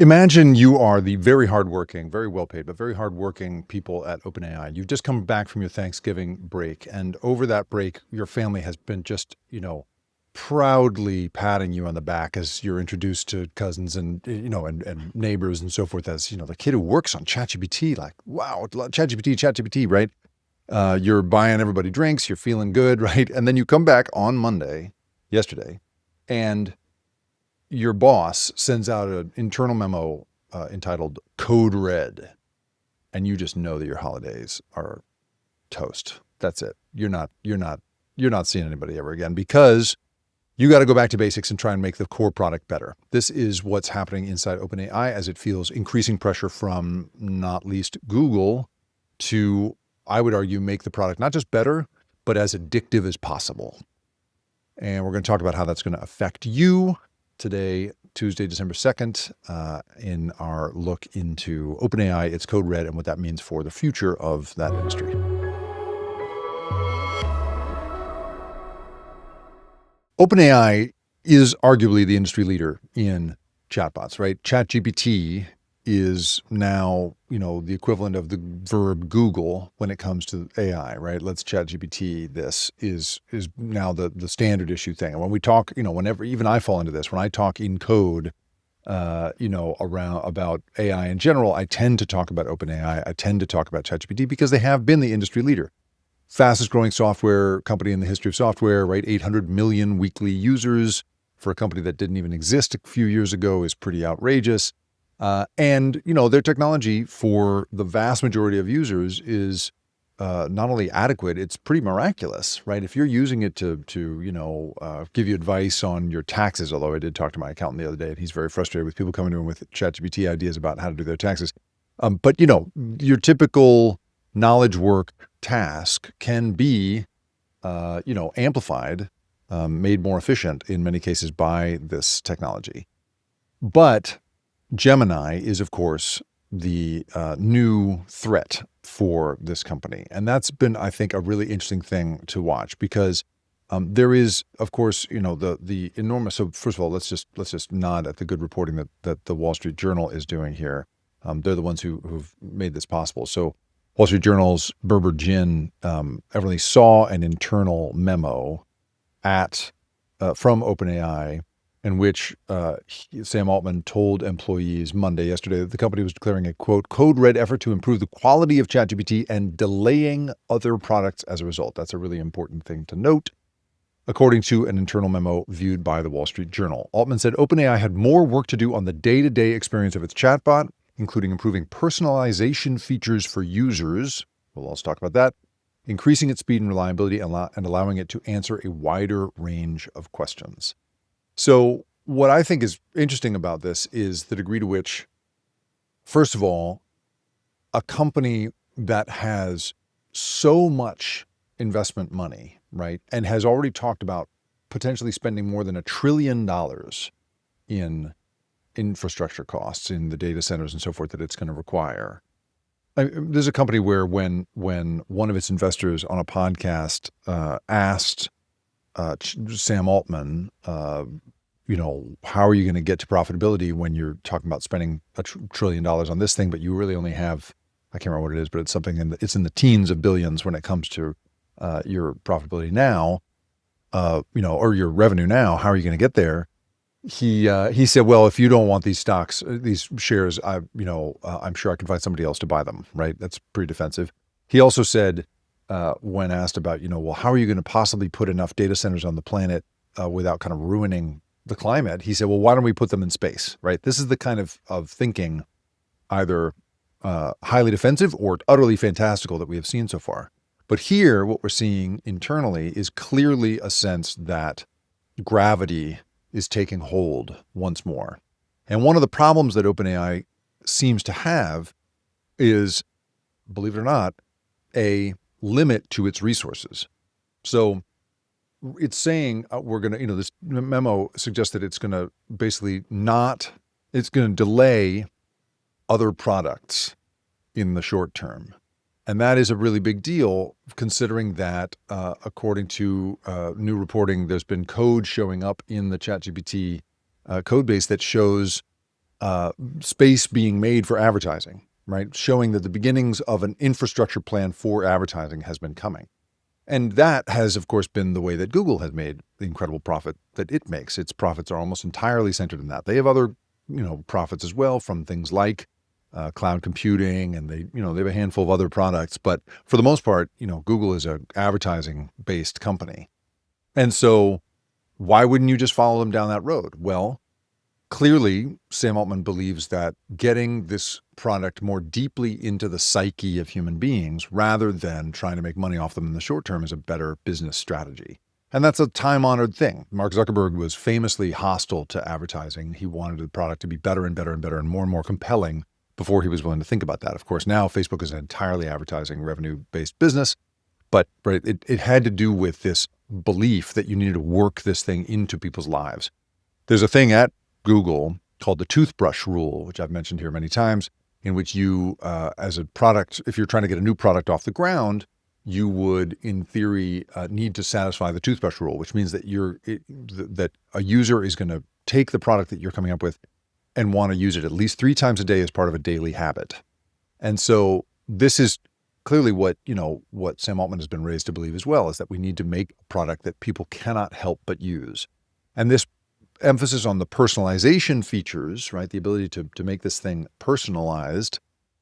Imagine you are the very hardworking, very well-paid, but very hardworking people at OpenAI. You've just come back from your Thanksgiving break, and over that break, your family has been just, proudly patting you on the back as you're introduced to cousins and, and neighbors and so forth as, the kid who works on ChatGPT, like, wow, ChatGPT, right? You're buying everybody drinks, you're feeling good, right? And then you come back on Monday, yesterday, and your boss sends out an internal memo entitled Code Red, and you just know that your holidays are toast. That's it. You're not seeing anybody ever again because you got to go back to basics and try and make the core product better. This is what's happening inside OpenAI as it feels increasing pressure from not least Google to, I would argue, make the product not just better, but as addictive as possible. And we're going to talk about how that's going to affect you today, Tuesday, December 2nd, in our look into OpenAI, its Code Red, and what that means for the future of that industry. OpenAI is arguably the industry leader in chatbots, right? ChatGPT is now, the equivalent of the verb Google when it comes to AI, right? Let's ChatGPT this is now the standard issue thing. And when we talk, whenever even I fall into this, when I talk in code, around about AI in general, I tend to talk about OpenAI. I tend to talk about ChatGPT because they have been the industry leader. Fastest growing software company in the history of software, right? 800 million weekly users for a company that didn't even exist a few years ago is pretty outrageous. And their technology for the vast majority of users is not only adequate, it's pretty miraculous, right? If you're using it to give you advice on your taxes, although I did talk to my accountant the other day and he's very frustrated with people coming to him with ChatGPT ideas about how to do their taxes. But your typical knowledge work task can be, amplified, made more efficient in many cases by this technology. But Gemini is, of course, the new threat for this company. And that's been, I think, a really interesting thing to watch because there is, of course, the enormous. So first of all, let's just nod at the good reporting that the Wall Street Journal is doing here. They're the ones who've made this possible. So Wall Street Journal's Berber Jin evidently saw an internal memo from OpenAI in which Sam Altman told employees yesterday, that the company was declaring a, quote, code red effort to improve the quality of ChatGPT and delaying other products as a result. That's a really important thing to note, according to an internal memo viewed by the Wall Street Journal. Altman said OpenAI had more work to do on the day-to-day experience of its chatbot, including improving personalization features for users. We'll also talk about that, increasing its speed and reliability, and allowing it to answer a wider range of questions. So what I think is interesting about this is the degree to which, first of all, a company that has so much investment money, right, and has already talked about potentially spending more than $1 trillion in infrastructure costs in the data centers and so forth that it's going to require. There's a company where when one of its investors on a podcast asked Sam Altman, how are you going to get to profitability when you're talking about spending $1 trillion on this thing, but you really only have, I can't remember what it is, but it's something it's in the teens of billions when it comes to your profitability now, or your revenue now. How are you going to get there? He said, well, if you don't want these stocks, these shares, I'm sure I can find somebody else to buy them. Right? That's pretty defensive. He also said, when asked about, well, how are you going to possibly put enough data centers on the planet without kind of ruining the climate? He said, well, why don't we put them in space? Right? This is the kind of thinking, either highly defensive or utterly fantastical, that we have seen so far. But here, what we're seeing internally is clearly a sense that gravity is taking hold once more. And one of the problems that OpenAI seems to have is, believe it or not, a limit to its resources. So it's saying we're going to, this memo suggests that it's going to basically it's going to delay other products in the short term. And that is a really big deal, considering that, according to new reporting, there's been code showing up in the ChatGPT code base that shows space being made for advertising, right? Showing that the beginnings of an infrastructure plan for advertising has been coming. And that has, of course, been the way that Google has made the incredible profit that it makes. Its profits are almost entirely centered in that. They have other, profits as well from things like cloud computing, and they have a handful of other products. But for the most part, Google is an advertising-based company. And so why wouldn't you just follow them down that road? Well, clearly, Sam Altman believes that getting this product more deeply into the psyche of human beings rather than trying to make money off them in the short term is a better business strategy. And that's a time-honored thing. Mark Zuckerberg was famously hostile to advertising. He wanted the product to be better and better and better and more compelling before he was willing to think about that. Of course, now Facebook is an entirely advertising revenue-based business, but it had to do with this belief that you needed to work this thing into people's lives. There's a thing at Google called the toothbrush rule, which I've mentioned here many times, in which you, as a product, if you're trying to get a new product off the ground, you would, in theory, need to satisfy the toothbrush rule, which means that that a user is going to take the product that you're coming up with and want to use it at least 3 times a day as part of a daily habit. And so this is clearly what Sam Altman has been raised to believe as well, is that we need to make a product that people cannot help but use. And this emphasis on the personalization features, right? The ability to make this thing personalized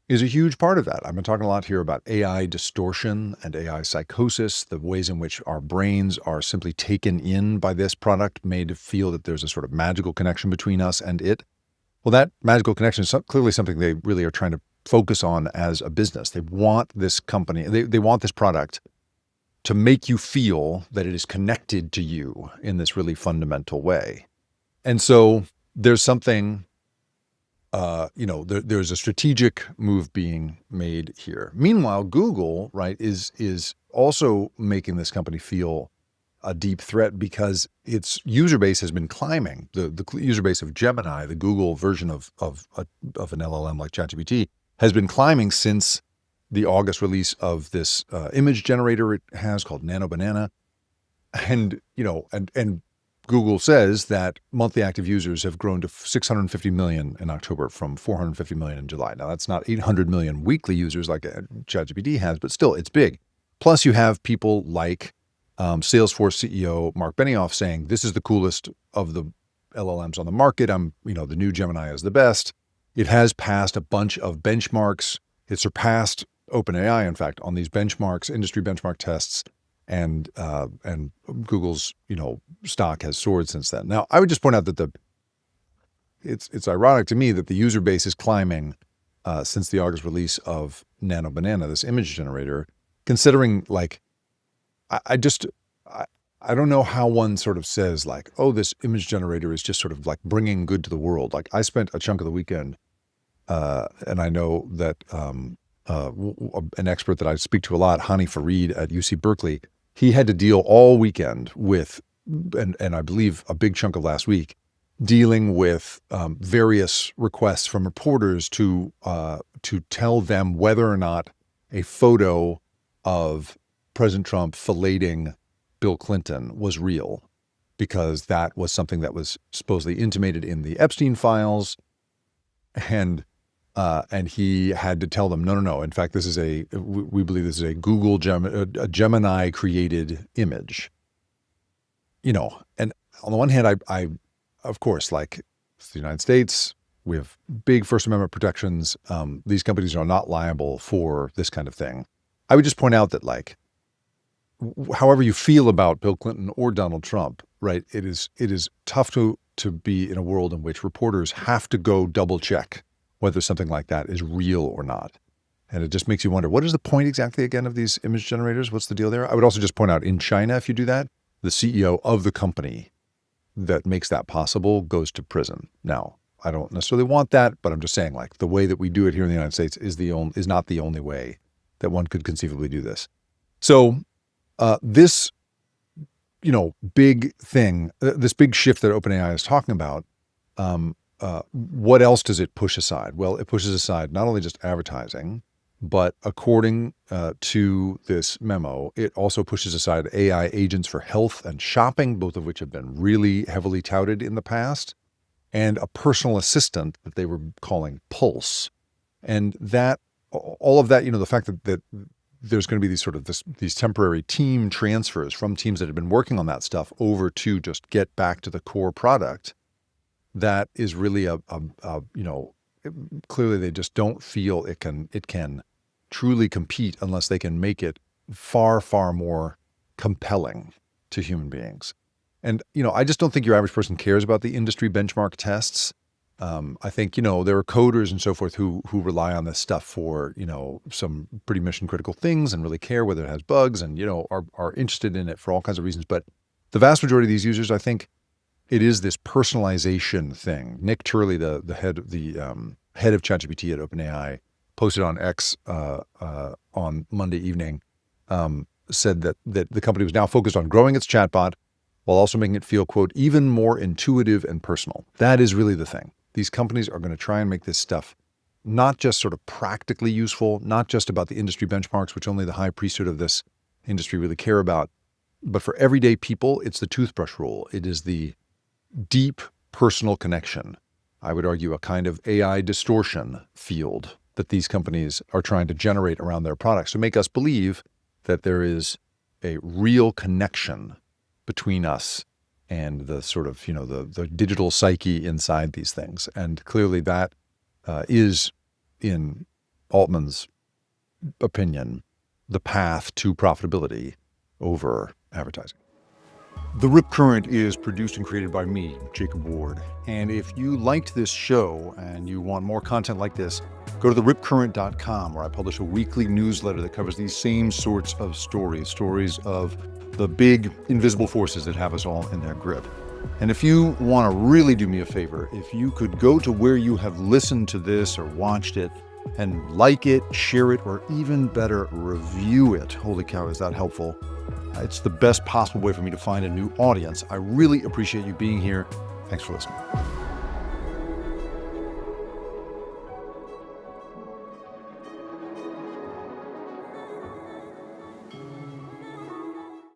is a huge part of that. I've been talking a lot here about AI distortion and AI psychosis, the ways in which our brains are simply taken in by this product, made to feel that there's a sort of magical connection between us and it. Well, that magical connection is clearly something they really are trying to focus on as a business. They want this company, they want this product to make you feel that it is connected to you in this really fundamental way. And so there's something, there's a strategic move being made here. Meanwhile, Google, right, is also making this company feel a deep threat because its user base has been climbing. The user base of Gemini, the Google version of an LLM like ChatGPT, has been climbing since the August release of this image generator it has called Nano Banana. And, and Google says that monthly active users have grown to 650 million in October from 450 million in July. Now, that's not 800 million weekly users like ChatGPT has, but still, it's big. Plus, you have people like Salesforce CEO Mark Benioff saying, this is the coolest of the LLMs on the market. The new Gemini is the best. It has passed a bunch of benchmarks. It surpassed OpenAI, in fact, on these benchmarks, industry benchmark tests. And Google's, stock has soared since then. Now, I would just point out that it's ironic to me that the user base is climbing since the August release of Nano Banana, this image generator, considering I don't know how one sort of says oh, this image generator is just sort of bringing good to the world. I spent a chunk of the weekend, and I know that an expert that I speak to a lot, Hani Farid at UC Berkeley, he had to deal all weekend with, and I believe a big chunk of last week, dealing with various requests from reporters to tell them whether or not a photo of President Trump filleting Bill Clinton was real, because that was something that was supposedly intimated in the Epstein files, and he had to tell them, no. In fact, we believe this is a Google Gemini created image. And on the one hand, I of course, it's the United States, we have big First Amendment protections. These companies are not liable for this kind of thing. I would just point out that however you feel about Bill Clinton or Donald Trump, right? It is tough to be in a world in which reporters have to go double check whether something like that is real or not. And it just makes you wonder, what is the point exactly again of these image generators? What's the deal there? I would also just point out, in China, if you do that, the CEO of the company that makes that possible goes to prison. Now, I don't necessarily want that, but I'm just saying, the way that we do it here in the United States is not the only way that one could conceivably do this. So this, big thing, this big shift that OpenAI is talking about, what else does it push aside? Well, it pushes aside not only just advertising, but according to this memo, it also pushes aside AI agents for health and shopping, both of which have been really heavily touted in the past. and a personal assistant that they were calling Pulse. And that, all of that, the fact that there's going to be these temporary team transfers from teams that have been working on that stuff over to just get back to the core product, that is really clearly they just don't feel it can truly compete unless they can make it far, far more compelling to human beings. And, I just don't think your average person cares about the industry benchmark tests. I think, there are coders and so forth who rely on this stuff for, some pretty mission critical things and really care whether it has bugs and, are interested in it for all kinds of reasons. But the vast majority of these users, I think it is this personalization thing. Nick Turley, the head of ChatGPT at OpenAI, posted on X on Monday evening, said that the company was now focused on growing its chatbot while also making it feel, quote, even more intuitive and personal. That is really the thing. These companies are going to try and make this stuff not just sort of practically useful, not just about the industry benchmarks, which only the high priesthood of this industry really care about, but for everyday people, it's the toothbrush rule. It is the deep personal connection. I would argue a kind of AI distortion field that these companies are trying to generate around their products to make us believe that there is a real connection between us and the sort of, the digital psyche inside these things. And clearly that is, in Altman's opinion, the path to profitability over advertising. The Rip Current is produced and created by me, Jacob Ward. And if you liked this show and you want more content like this, go to theripcurrent.com, where I publish a weekly newsletter that covers these same sorts of stories of the big invisible forces that have us all in their grip. And if you want to really do me a favor, if you could go to where you have listened to this or watched it and like it, share it, or even better, review it. Holy cow, is that helpful? It's the best possible way for me to find a new audience. I really appreciate you being here. Thanks for listening.